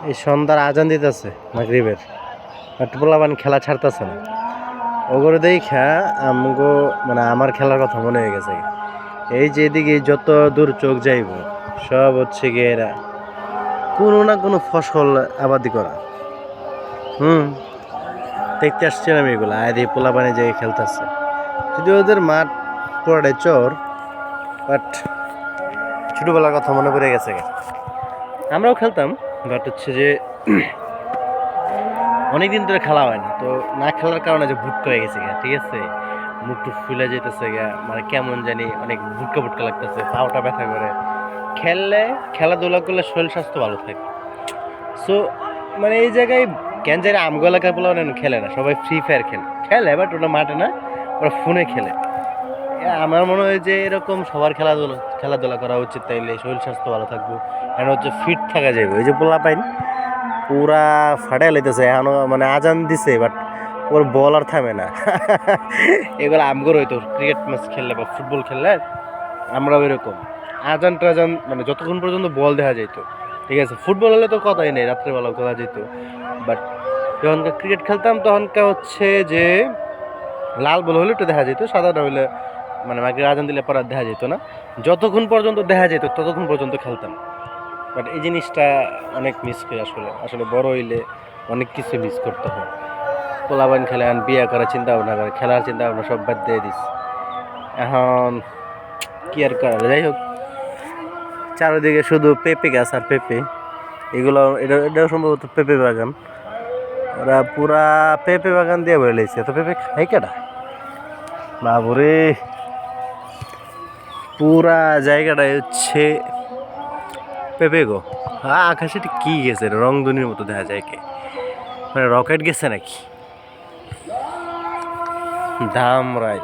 এই সন্ধ্যার আজান দিতেছে মাগরিবের, বাট পোলাপান খেলা ছাড়তেছে না। ওগুলো দেখা আমগো মানে আমার খেলার কথা মনে হয়ে গেছে। এই যে এদিকে যত দূর চোখ যাইব সব হচ্ছে গিয়ে এরা কোনো না কোনো ফসল আবাদি করা। দেখতে আসছিলাম এগুলো আয় দিয়ে পোলাপানে যেয়ে খেলতেছে, যদি ওদের মাঠ পুরাটাই চর, বাট ছোটবেলার কথা মনে পড়ে গেছে। আমরাও খেলতাম, বাট হচ্ছে যে অনেকদিন ধরে খেলা হয় না, তো না খেলার কারণে যে ভুটকা হয়ে গেছে গা, ঠিক আছে, মুখ টুক ফুলে যেতেছে গা, মানে কেমন জানি অনেক ভুটকা ভুটকা লাগতেছে, পাওটা ব্যথা করে। খেললে খেলাধুলা করলে শরীর স্বাস্থ্য ভালো থাকে। সো মানে এই জায়গায় কেন জানি আমগো এলাকায় বলা খেলে না, সবাই ফ্রি ফায়ার খেলে খেলে, বাট ওটা মাঠে না, ওরা ফোনে খেলে। আমার মনে হয় যে এরকম সবার খেলাধুলা করা উচিত, তাইলে শরীর স্বাস্থ্য ভালো থাকবো, এখন হচ্ছে ফিট থাকা যাবে। ওই যে পোলা পাইন পুরা ফাটাই লাইতেছে এখনো, মানে আজান দিছে বাট ওর বল আর থামে না। এগুলো আমগর হইতো ক্রিকেট ম্যাচ খেললে বা ফুটবল খেললে, আমরাও এরকম আজান টাজান মানে যতক্ষণ পর্যন্ত বল দেখা যেত, ঠিক আছে। ফুটবল হলে তো কথাই নেই, রাত্রেবেলাও খেলা যেত, বাট যখনকার ক্রিকেট খেলতাম তখনকার হচ্ছে যে লাল বল হলে একটু দেখা যেত, সাদাটা হইলে মানে মাগরিবের আজান দিলে পর আর দেখা যেত না। যতক্ষণ পর্যন্ত দেখা যেত ততক্ষণ পর্যন্ত খেলতাম। বাট এই জিনিসটা অনেক মিস করি আসলে। আসলে বড় হইলে অনেক কিছু মিস করতে হয়। পোলাপান খেলে এখন বিয়ে করার চিন্তা ভাবনা করে, খেলার চিন্তা ভাবনা সব বাদ দিয়ে দিস। এখন কি আর করা, যাই হোক, চারিদিকে শুধু পেঁপে গাছ আর পেঁপে। এটাও সম্ভবত পেঁপে বাগান, ওরা পুরা পেঁপে বাগান দিয়ে বলে লেগেছে। তো পেঁপে খাই কেটা বাবুরে, পুরা জায়গাটাই হচ্ছে পেঁপে গো। আকাশে কি গেছে, রংধনুর মতো দেখা যায়, কে মানে রকেট গেছে নাকি। ধামরাই